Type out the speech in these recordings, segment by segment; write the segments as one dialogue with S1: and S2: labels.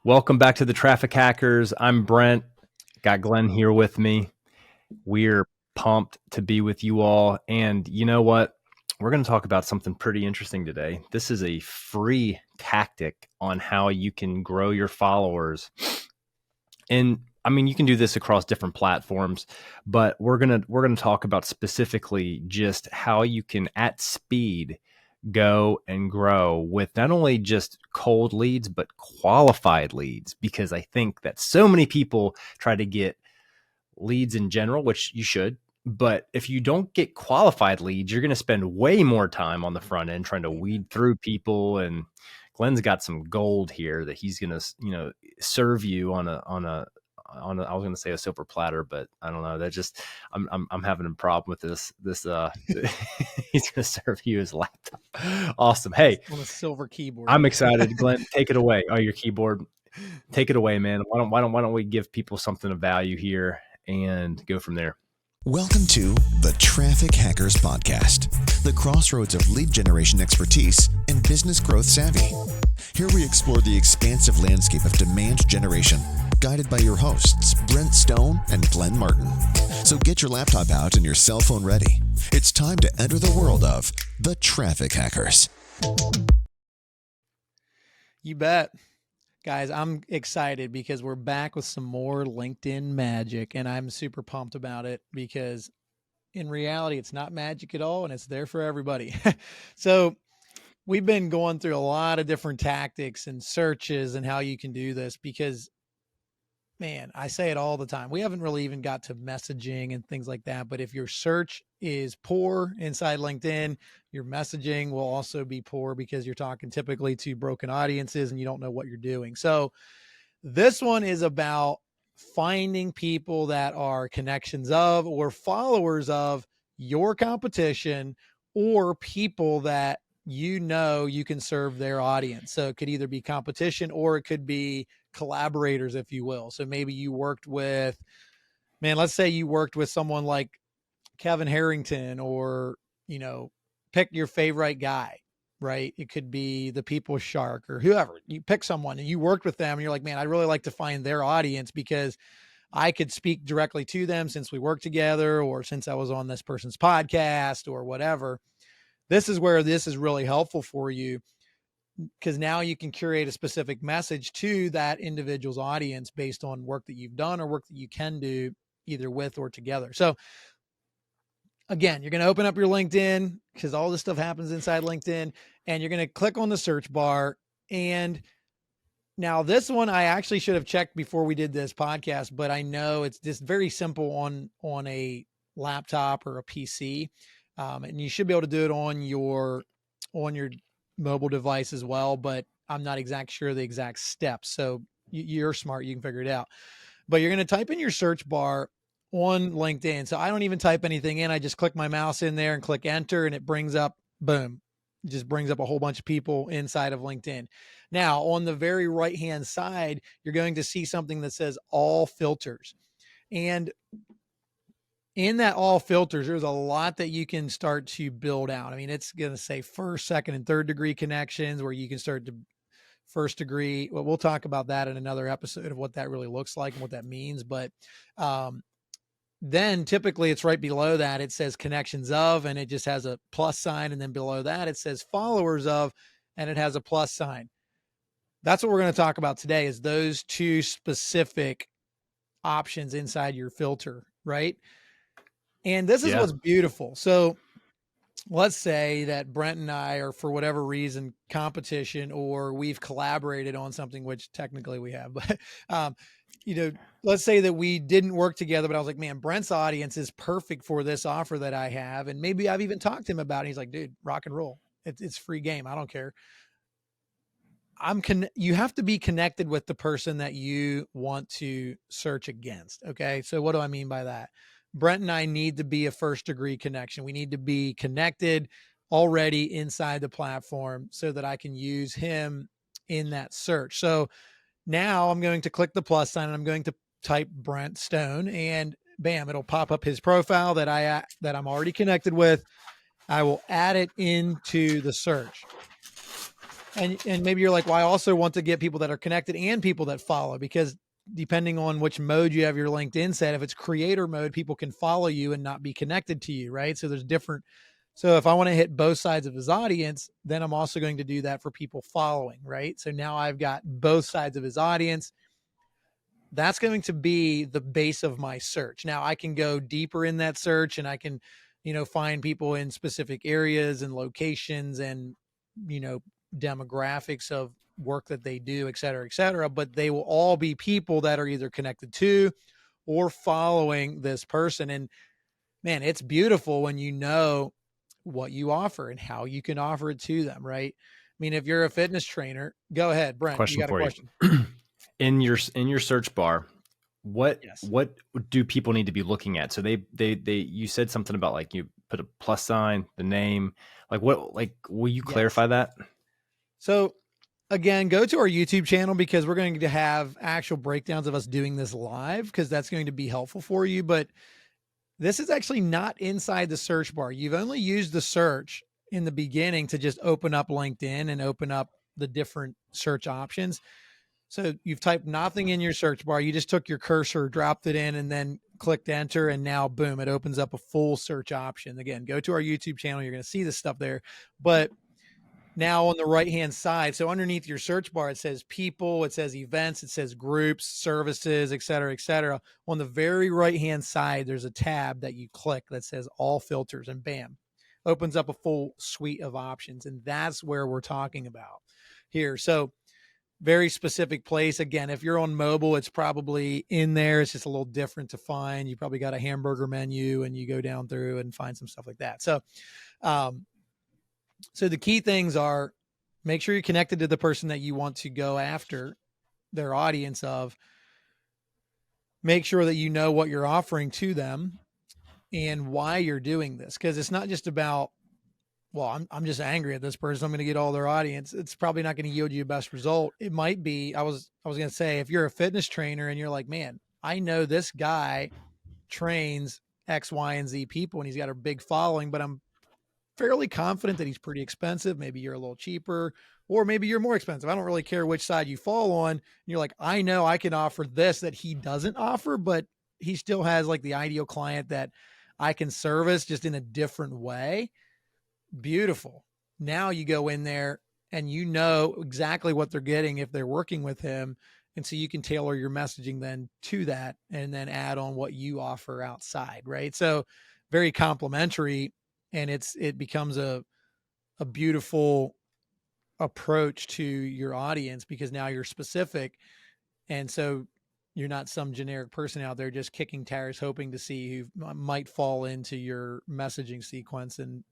S1: Welcome back to the Traffic Hackers. I'm Brent. Got Glenn here with me. We're pumped to be with you all. And you know what? We're going to talk about something pretty interesting today. This is a free tactic on how you can grow your followers. And I mean, you can do this across different platforms, but we're going to talk about specifically just how you can at speed go and grow with not only just cold leads, but qualified leads. Because I think that so many people try to get leads in general, which you should. But if you don't get qualified leads, you're going to spend way more time on the front end trying to weed through people. And Glenn's got some gold here that he's going to, serve you on a, I was going to say a silver platter, but I don't know. That just, I'm having a problem with this, he's going to serve you his laptop. Awesome. Hey,
S2: on a silver keyboard.
S1: I'm excited. Glenn, take it away. Oh, your keyboard. Take it away, man. Why don't we give people something of value here and go from there?
S3: Welcome to the Traffic Hackers Podcast, the crossroads of lead generation expertise and business growth savvy. Here we explore the expansive landscape of demand generation, guided by your hosts, Brent Stone and Glenn Martin. So get your laptop out and your cell phone ready. It's time to enter the world of the Traffic Hackers.
S2: You bet. Guys, I'm excited because we're back with some more LinkedIn magic, and I'm super pumped about it because in reality, it's not magic at all, and it's there for everybody. So we've been going through a lot of different tactics and searches and how you can do this because, man, I say it all the time. We haven't really even got to messaging and things like that, but if your search is poor inside LinkedIn, your messaging will also be poor because you're talking typically to broken audiences and you don't know what you're doing. So this one is about finding people that are connections of or followers of your competition or people that you can serve their audience. So it could either be competition or it could be collaborators, if you will. So maybe you worked with, let's say you worked with someone like Kevin Harrington or, pick your favorite guy, right? It could be the People's Shark or whoever. You pick someone and you worked with them and you're like, man, I'd really like to find their audience because I could speak directly to them since we worked together or since I was on this person's podcast or whatever. This is where this is really helpful for you because now you can curate a specific message to that individual's audience based on work that you've done or work that you can do either with or together. So again, you're going to open up your LinkedIn because all this stuff happens inside LinkedIn and you're going to click on the search bar. And now this one, I actually should have checked before we did this podcast, but I know it's just very simple on a laptop or a PC. And you should be able to do it on your mobile device as well, but I'm not exactly sure the exact steps. So you're smart, you can figure it out. But you're going to type in your search bar on LinkedIn. So I don't even type anything in. I just click my mouse in there and click enter and it brings up, boom, it just brings up a whole bunch of people inside of LinkedIn. Now on the very right-hand side, you're going to see something that says all filters. And in that all filters, there's a lot that you can start to build out. I mean, it's going to say first, second, and third degree connections where you can start to first degree. Well, we'll talk about that in another episode of what that really looks like and what that means. But then typically it's right below that. It says connections of, and it just has a plus sign. And then below that, it says followers of, and it has a plus sign. That's what we're going to talk about today is those two specific options inside your filter, right? And this is what's beautiful. So let's say that Brent and I are, for whatever reason, competition, or we've collaborated on something, which technically we have, but, let's say that we didn't work together, but I was like, man, Brent's audience is perfect for this offer that I have. And maybe I've even talked to him about it. He's like, dude, rock and roll. It's free game. I don't care. You have to be connected with the person that you want to search against. Okay. So what do I mean by that? Brent and I need to be a first degree connection. We need to be connected already inside the platform so that I can use him in that search. So now I'm going to click the plus sign and I'm going to type Brent Stone and bam, it'll pop up his profile that I'm already connected with. I will add it into the search. And maybe you're like, well, I also want to get people that are connected and people that follow, because depending on which mode you have your LinkedIn set, if it's creator mode, people can follow you and not be connected to you, right? So there's different. So if I want to hit both sides of his audience, then I'm also going to do that for people following, right? So now I've got both sides of his audience. That's going to be the base of my search. Now I can go deeper in that search, and I can, find people in specific areas and locations and, demographics of work that they do, et cetera, et cetera. But they will all be people that are either connected to or following this person. And man, it's beautiful when you know what you offer and how you can offer it to them, right? I mean, if you're a fitness trainer, go ahead, Brent, you
S1: Question
S2: got a
S1: for you.
S2: question.
S1: In your search bar, what
S2: Yes.
S1: do people need to be looking at? So they you said something about like you put a plus sign, the name, like what, like will you clarify that?
S2: So again, go to our YouTube channel, because we're going to have actual breakdowns of us doing this live, because that's going to be helpful for you. But this is actually not inside the search bar. You've only used the search in the beginning to just open up LinkedIn and open up the different search options. So you've typed nothing in your search bar. You just took your cursor, dropped it in, and then clicked enter. And now, boom, it opens up a full search option. Again, go to our YouTube channel. You're going to see this stuff there. But now on the right-hand side, so underneath your search bar, it says people, it says events, it says groups, services, et cetera, et cetera. On the very right-hand side, there's a tab that you click that says all filters, and bam, opens up a full suite of options. And that's where we're talking about here. So very specific place. Again, if you're on mobile, it's probably in there. It's just a little different to find. You probably got a hamburger menu and you go down through and find some stuff like that. So the key things are, make sure you're connected to the person that you want to go after, their audience of. Make sure that you know what you're offering to them and why you're doing this. Because it's not just about, well, I'm just angry at this person, I'm going to get all their audience. It's probably not going to yield you the best result. It might be, I was going to say, if you're a fitness trainer and you're like, man, I know this guy trains X, Y, and Z people and he's got a big following, but I'm fairly confident that he's pretty expensive. Maybe you're a little cheaper, or maybe you're more expensive. I don't really care which side you fall on. And you're like, I know I can offer this that he doesn't offer, but he still has like the ideal client that I can service just in a different way. Beautiful. Now you go in there and you know exactly what they're getting if they're working with him. And so you can tailor your messaging then to that, and then add on what you offer outside. Right. So very complimentary, and it becomes a beautiful approach to your audience, because now you're specific. And so you're not some generic person out there just kicking tires, hoping to see who might fall into your messaging sequence and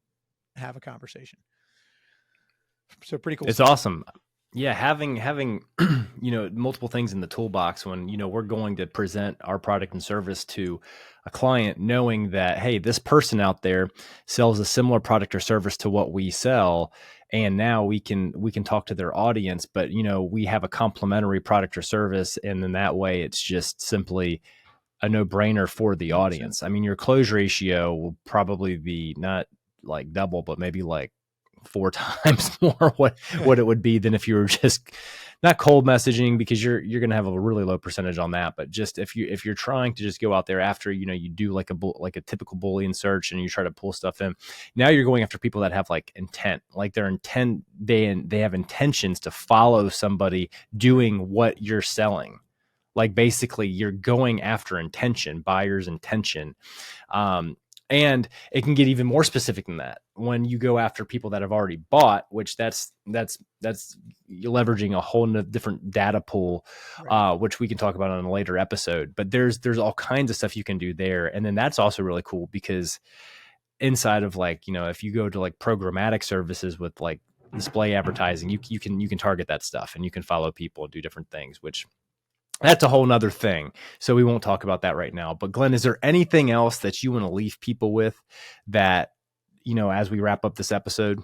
S2: have a conversation. So pretty cool
S1: It's
S2: stuff.
S1: awesome. Yeah, having multiple things in the toolbox when we're going to present our product and service to a client, knowing that, hey, this person out there sells a similar product or service to what we sell, and now we can talk to their audience, but we have a complementary product or service, and then that way it's just simply a no-brainer for the
S2: 100%.
S1: audience. I mean, your close ratio will probably be not like double, but maybe like 4 times more what it would be than if you were just not cold messaging, because you're going to have a really low percentage on that. But just if you're trying to just go out there after, you do like a typical Boolean search and you try to pull stuff in, now you're going after people that have like intent, like their intent, they have intentions to follow somebody doing what you're selling. Like basically you're going after intention, buyer's intention. And it can get even more specific than that when you go after people that have already bought, which that's you're leveraging a whole different data pool,
S2: Right.
S1: which we can talk about on a later episode. But there's all kinds of stuff you can do there. And then that's also really cool, because inside of like, if you go to like programmatic services with like display advertising, you can target that stuff and you can follow people and do different things, which that's a whole nother thing. So we won't talk about that right now. But Glenn, is there anything else that you want to leave people with that, as we wrap up this episode?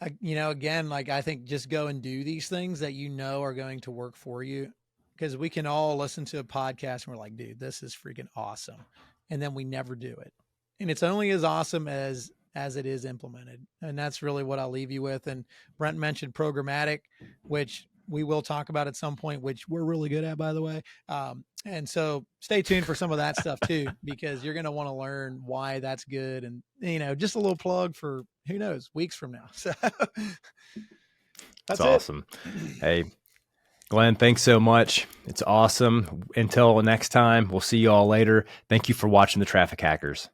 S2: Again, like I think just go and do these things that are going to work for you, because we can all listen to a podcast and we're like, dude, this is freaking awesome. And then we never do it. And it's only as awesome as as it is implemented. And that's really what I'll leave you with. And Brent mentioned programmatic, which we will talk about at some point, which we're really good at, by the way. And so stay tuned for some of that stuff too, because you're going to want to learn why that's good. And, just a little plug for, who knows, weeks from now. So
S1: that's awesome. Hey, Glenn, thanks so much. It's awesome. Until next time, we'll see you all later. Thank you for watching the Traffic Hackers.